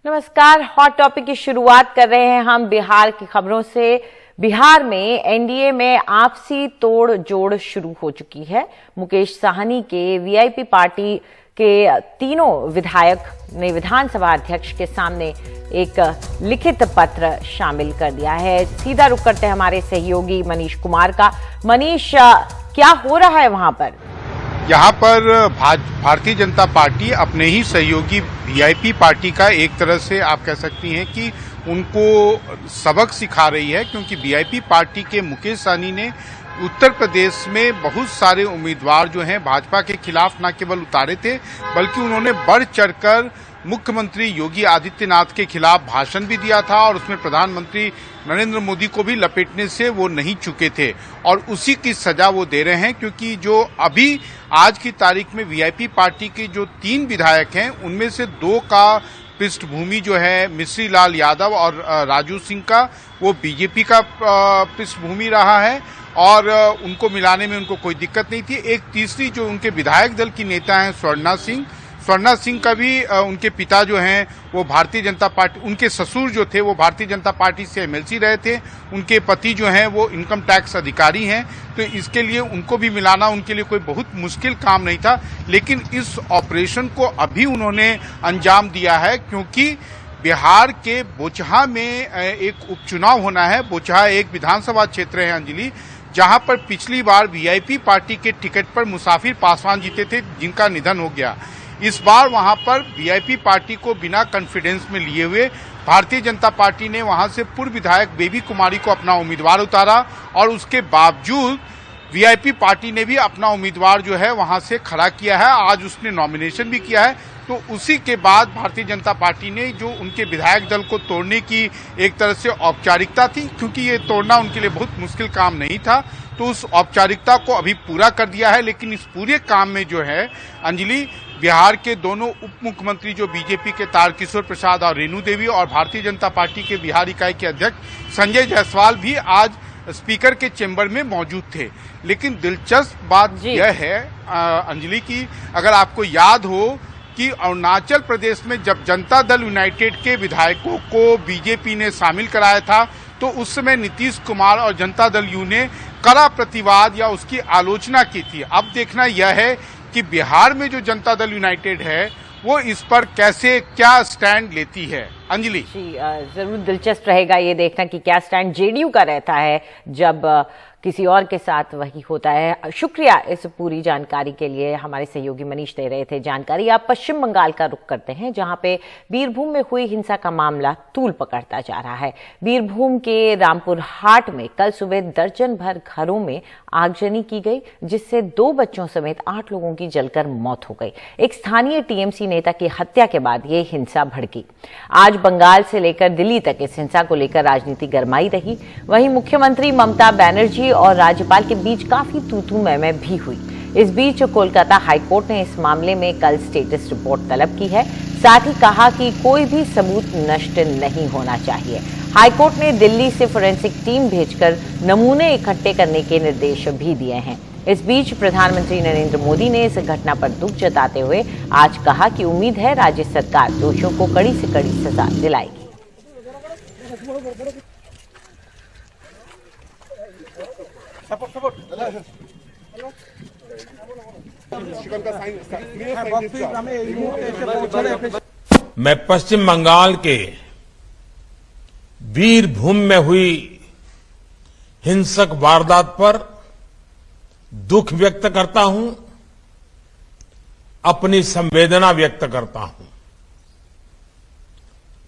नमस्कार। Hot topic की शुरुआत कर रहे हैं हम बिहार की खबरों से। बिहार में एनडीए में आपसी तोड़ जोड़ शुरू हो चुकी है। मुकेश साहनी के वीआईपी पार्टी के तीनों विधायक ने विधानसभा अध्यक्ष के सामने एक लिखित पत्र शामिल कर दिया है। सीधा रुख करते हैं हमारे सहयोगी मनीष कुमार का। मनीष, क्या हो रहा है वहां पर? यहाँ पर भारतीय जनता पार्टी अपने ही सहयोगी वीआईपी पार्टी का एक तरह से आप कह सकती हैं कि उनको सबक सिखा रही है, क्योंकि वीआईपी पार्टी के मुकेश सहनी ने उत्तर प्रदेश में बहुत सारे उम्मीदवार जो हैं भाजपा के खिलाफ न केवल उतारे थे, बल्कि उन्होंने बढ़ चढ़कर मुख्यमंत्री योगी आदित्यनाथ के खिलाफ भाषण भी दिया था और उसमें प्रधानमंत्री नरेंद्र मोदी को भी लपेटने से वो नहीं चुके थे और उसी की सजा वो दे रहे हैं। क्योंकि जो अभी आज की तारीख में वीआईपी पार्टी के जो 3 विधायक हैं, उनमें से 2 का पृष्ठभूमि जो है मिश्री लाल यादव और राजू सिंह का, वो बीजेपी का पृष्ठभूमि रहा है और उनको मिलाने में उनको कोई दिक्कत नहीं थी। एक तीसरी जो उनके विधायक दल की नेता हैं स्वर्णा सिंह का भी उनके पिता जो हैं वो भारतीय जनता पार्टी, उनके ससुर जो थे वो भारतीय जनता पार्टी से एमएलसी रहे थे, उनके पति जो हैं वो इनकम टैक्स अधिकारी हैं, तो इसके लिए उनको भी मिलाना उनके लिए कोई बहुत मुश्किल काम नहीं था। लेकिन इस ऑपरेशन को अभी उन्होंने अंजाम दिया है, क्योंकि बिहार के बोचहा में एक उपचुनाव होना है। बोचहा एक विधानसभा क्षेत्र है अंजलि, जहां पर पिछली बार वीआईपी पार्टी के टिकट पर मुसाफिर पासवान जीते थे, जिनका निधन हो गया। इस बार वहां पर वीआईपी पार्टी को बिना कॉन्फिडेंस में लिए हुए भारतीय जनता पार्टी ने वहां से पूर्व विधायक बेबी कुमारी को अपना उम्मीदवार उतारा और उसके बावजूद वीआईपी पार्टी ने भी अपना उम्मीदवार जो है वहां से खड़ा किया है। आज उसने नॉमिनेशन भी किया है। तो उसी के बाद भारतीय जनता पार्टी ने जो उनके विधायक दल को तोड़ने की एक तरह से औपचारिकता थी, क्योंकि ये तोड़ना उनके लिए बहुत मुश्किल काम नहीं था, तो उस औपचारिकता को अभी पूरा कर दिया है। लेकिन इस पूरे काम में जो है अंजलि, बिहार के दोनों उप मुख्यमंत्री जो बीजेपी के तारकिशोर प्रसाद और रेणु देवी और भारतीय जनता पार्टी के बिहार इकाई के अध्यक्ष संजय जायसवाल भी आज स्पीकर के चेंबर में मौजूद थे। लेकिन दिलचस्प बात यह है अंजलि की, अगर आपको याद हो कि अरुणाचल प्रदेश में जब जनता दल यूनाइटेड के विधायकों को बीजेपी ने शामिल कराया था, तो उस समय नीतीश कुमार और जनता दल यू ने कड़ा प्रतिवाद या उसकी आलोचना की थी। अब देखना यह है कि बिहार में जो जनता दल यूनाइटेड है वो इस पर कैसे क्या स्टैंड लेती है। अंजलि जी, जरूर दिलचस्प रहेगा ये देखना कि क्या स्टैंड जेडीयू का रहता है जब किसी और के साथ वही होता है। शुक्रिया इस पूरी जानकारी के लिए, हमारे सहयोगी मनीष दे रहे थे जानकारी। आप पश्चिम बंगाल का रुख करते हैं, जहां पे बीरभूम में हुई हिंसा का मामला तूल पकड़ता जा रहा है। बीरभूम के रामपुर हाट में कल सुबह दर्जन भर घरों में आगजनी की गई, जिससे 2 बच्चों समेत 8 लोगों की जलकर मौत हो गई। एक स्थानीय टीएमसी नेता की हत्या के बाद ये हिंसा भड़की। आज बंगाल से लेकर दिल्ली तक इस हिंसा को लेकर राजनीति गरमाई रही। वहीं मुख्यमंत्री ममता बनर्जी और राज्यपाल के बीच काफी तू-तू मैं भी हुई। इस बीच कोलकाता हाईकोर्ट ने इस मामले में कल स्टेटस रिपोर्ट तलब की है। साथ ही कहा कि कोई भी सबूत नष्ट नहीं होना चाहिए। हाईकोर्ट ने दिल्ली से फोरेंसिक टीम भेजकर नमूने इकट्ठे करने के निर्देश भी दिए हैं। इस बीच प्रधानमंत्री नरेंद्र मोदी ने इस घटना पर दुख जताते हुए आज कहा कि उम्मीद है राज्य सरकार दोषियों को कड़ी से कड़ी सजा दिलाएगी। मैं पश्चिम बंगाल के बीरभूम में हुई हिंसक वारदात पर दुख व्यक्त करता हूं, अपनी संवेदना व्यक्त करता हूं।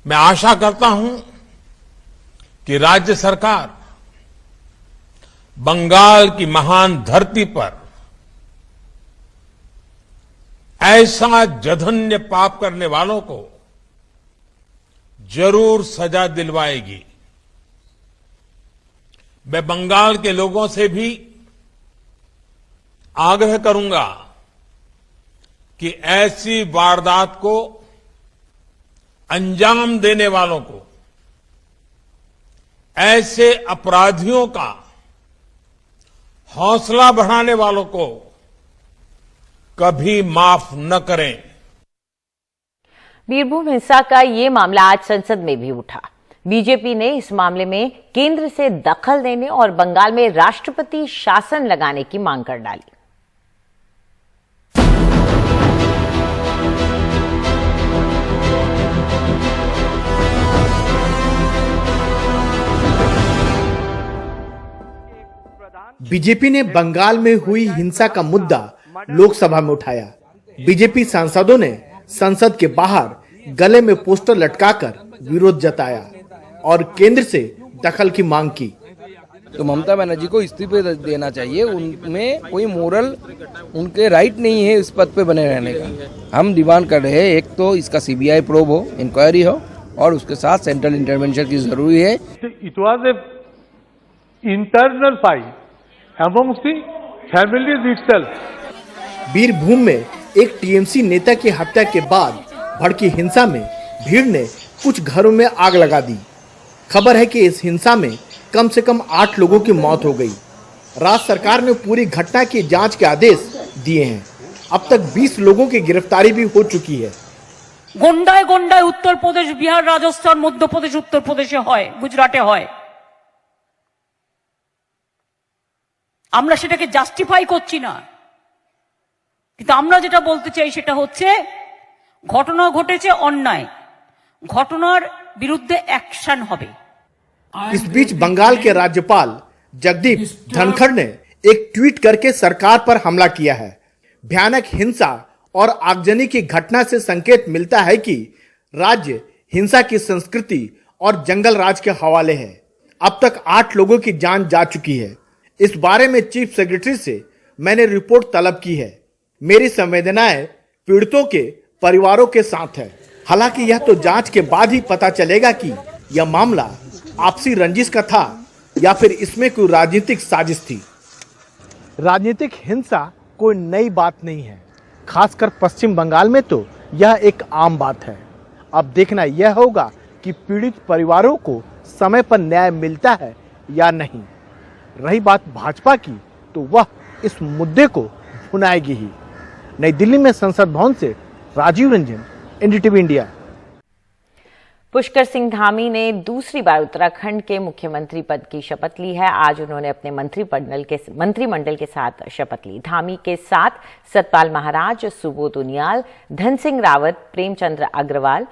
मैं आशा करता हूं कि राज्य सरकार बंगाल की महान धरती पर ऐसा जघन्य पाप करने वालों को जरूर सजा दिलवाएगी। मैं बंगाल के लोगों से भी आग्रह करूंगा कि ऐसी वारदात को अंजाम देने वालों को, ऐसे अपराधियों का हौसला बढ़ाने वालों को कभी माफ न करें। बीरभूम हिंसा का ये मामला आज संसद में भी उठा। बीजेपी ने इस मामले में केंद्र से दखल देने और बंगाल में राष्ट्रपति शासन लगाने की मांग कर डाली। बीजेपी ने बंगाल में हुई हिंसा का मुद्दा लोकसभा में उठाया। बीजेपी सांसदों ने संसद के बाहर गले में पोस्टर लटकाकर विरोध जताया और केंद्र से दखल की मांग की। तो ममता बनर्जी को इस्तीफे देना चाहिए। उनमें कोई मोरल, उनके राइट नहीं है इस पद पे बने रहने का। हम डिमांड कर रहे हैं, एक तो इसका सीबीआई प्रोब हो, इंक्वायरी हो, और उसके साथ सेंट्रल इंटरवेंशन की जरूरी है। It was a internal fight amongst the families itself। Birbhum में एक टीएमसी नेता की हत्या के बाद भड़की हिंसा में भीड़ ने कुछ घरों में आग लगा दी। खबर है कि इस हिंसा में कम से कम 8 लोगों की मौत हो गई। राज्य सरकार ने पूरी घटना की जांच के आदेश दिए हैं। अब तक 20 लोगों की गिरफ्तारी भी हो चुकी है। गंडाय गंडाय उत्तर प्रदेश, बिहार, राजस्थान, मध्य प्रदेश, उत्तर प्रदेशे হয়, গুজরাটে হয়। আমরা সেটাকে জাস্টিফাই করছি না, কিন্তু আমরা যেটা বলতে চাই সেটা হচ্ছে ঘটনা ঘটেছে, অন্যায়, ঘটনার বিরুদ্ধে অ্যাকশন হবে। इस बीच बंगाल के राज्यपाल जगदीप धनखड़ ने एक ट्वीट करके सरकार पर हमला किया है। भयानक हिंसा और आगजनी की घटना से संकेत मिलता है कि राज्य हिंसा की संस्कृति और जंगल राज के हवाले है। अब तक 8 लोगों की जान जा चुकी है। इस बारे में चीफ सेक्रेटरी से मैंने रिपोर्ट तलब की है। मेरी संवेदनाएं पीड़ितों के परिवारों के साथ है। हालांकि यह तो जांच के बाद ही पता चलेगा कि यह मामला आपसी रंजिश का था या फिर इसमें कोई राजनीतिक साजिश थी। राजनीतिक हिंसा कोई नई बात नहीं है, खासकर पश्चिम बंगाल में तो यह एक आम बात है। अब देखना यह होगा कि पीड़ित परिवारों को समय पर न्याय मिलता है या नहीं। रही बात भाजपा की, तो वह इस मुद्दे को भुनाएगी ही। नई दिल्ली में संसद भवन से राजीव रंजन, एनडीटीवी इंडिया। पुष्कर सिंह धामी ने दूसरी बार उत्तराखंड के मुख्यमंत्री पद की शपथ ली है। आज उन्होंने अपने मंत्रिमंडल के साथ शपथ ली। धामी के साथ सतपाल महाराज, सुबोध उनियाल, धन सिंह रावत, प्रेमचंद्र अग्रवाल,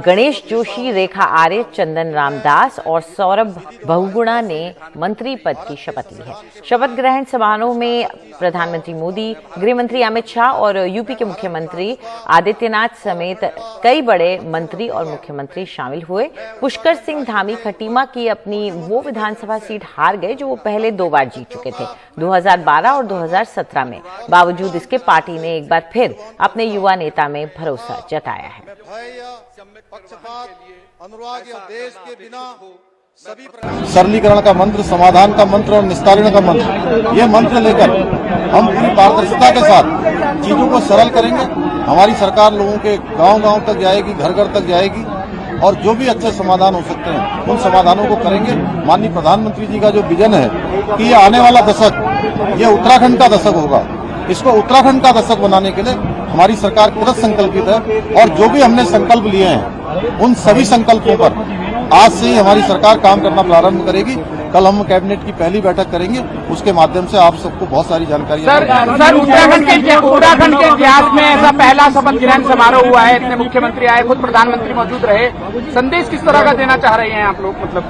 गणेश जोशी, रेखा आर्य, चंदन रामदास और सौरभ बहुगुणा ने मंत्री पद की शपथ ली है। शपथ ग्रहण समारोह में प्रधानमंत्री मोदी, गृहमंत्री अमित शाह और यूपी के मुख्यमंत्री आदित्यनाथ समेत कई बड़े मंत्री और मुख्यमंत्री शामिल हुए। पुष्कर सिंह धामी खटीमा की अपनी वो विधानसभा सीट हार गए जो वो पहले 2 बार जीत चुके थे, 2012 और 2017 में। बावजूद इसके पार्टी ने एक बार फिर अपने युवा नेता में भरोसा जताया है। सरलीकरण का मंत्र, समाधान का मंत्र और निस्तारण का मंत्र, ये मंत्र लेकर हम पूरी पारदर्शिता के साथ चीजों को सरल करेंगे। हमारी सरकार लोगों के गांव-गांव तक जाएगी, घर-घर तक जाएगी और जो भी अच्छे समाधान हो सकते हैं उन समाधानों को करेंगे। माननीय प्रधानमंत्री जी का जो विजन है कि ये आने वाला दशक ये उत्तराखंड का दशक होगा, इसको उत्तराखंड का दशक बनाने के लिए हमारी सरकार कृत संकल्पित है और जो भी हमने संकल्प लिए हैं उन सभी संकल्पों पर आज से ही हमारी सरकार काम करना प्रारंभ करेगी। कल हम कैबिनेट की पहली बैठक करेंगे, उसके माध्यम से आप सबको बहुत सारी जानकारी। सर उत्तराखंड के इतिहास में ऐसा पहला शपथ ग्रहण समारोह हुआ है, इतने मुख्यमंत्री आए, खुद प्रधानमंत्री मौजूद रहे। संदेश किस तरह का देना चाह रहे हैं आप लोग? मतलब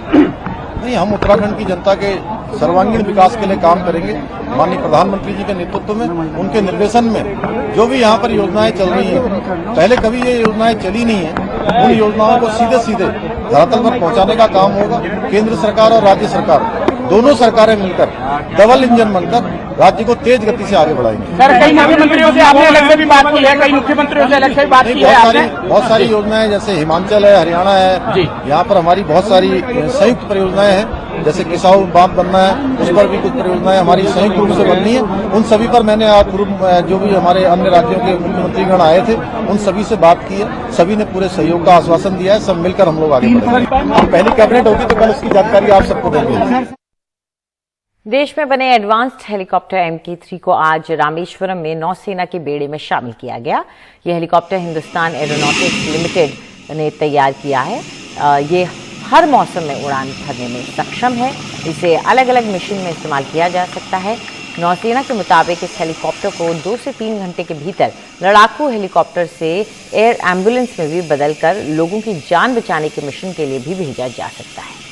नहीं, हम उत्तराखंड की जनता के सर्वांगीण विकास के लिए काम करेंगे। माननीय प्रधानमंत्री जी के नेतृत्व में, उनके निर्देशन में जो भी यहाँ पर योजनाएं चल रही हैं, पहले कभी ये योजनाएं चली नहीं है, उन योजनाओं को सीधे सीधे धरातल पर पहुंचाने का काम होगा। केंद्र सरकार और राज्य सरकार दोनों सरकारें मिलकर डबल इंजन बनकर राज्य को तेज गति से आगे बढ़ाएंगे। सर, कई मुख्यमंत्रियों से आपने अलग से भी बात की है, कई मुख्यमंत्रियों से अलग से बात की है आपने? बहुत सारी योजनाएं, जैसे हिमाचल है, हरियाणा है, यहाँ पर हमारी बहुत सारी संयुक्त परियोजनाएं हैं। जैसे किसाऊ बांध बनना है, उस पर भी कुछ परियोजनाएं हमारी संयुक्त रूप से बननी है। उन सभी पर मैंने आज जो भी हमारे अन्य राज्यों के मुख्यमंत्रीगण आए थे उन सभी से बात की है। सभी ने पूरे सहयोग का आश्वासन दिया है। सब मिलकर हम लोग आगे बढ़ेंगे। पहली कैबिनेट होगी तो कल उसकी जानकारी आप सबको देंगे। देश में बने एडवांस्ड हेलीकॉप्टर MK3 को आज रामेश्वरम में नौसेना के बेड़े में शामिल किया गया। यह हेलीकॉप्टर हिंदुस्तान एरोनॉटिक्स लिमिटेड ने तैयार किया है। ये हर मौसम में उड़ान भरने में सक्षम है। इसे अलग अलग मिशन में इस्तेमाल किया जा सकता है। नौसेना के मुताबिक इस हेलीकॉप्टर को 2 से 3 घंटे के भीतर लड़ाकू हेलीकॉप्टर से एयर एम्बुलेंस में भी बदलकर लोगों की जान बचाने के मिशन के लिए भी भेजा जा सकता है।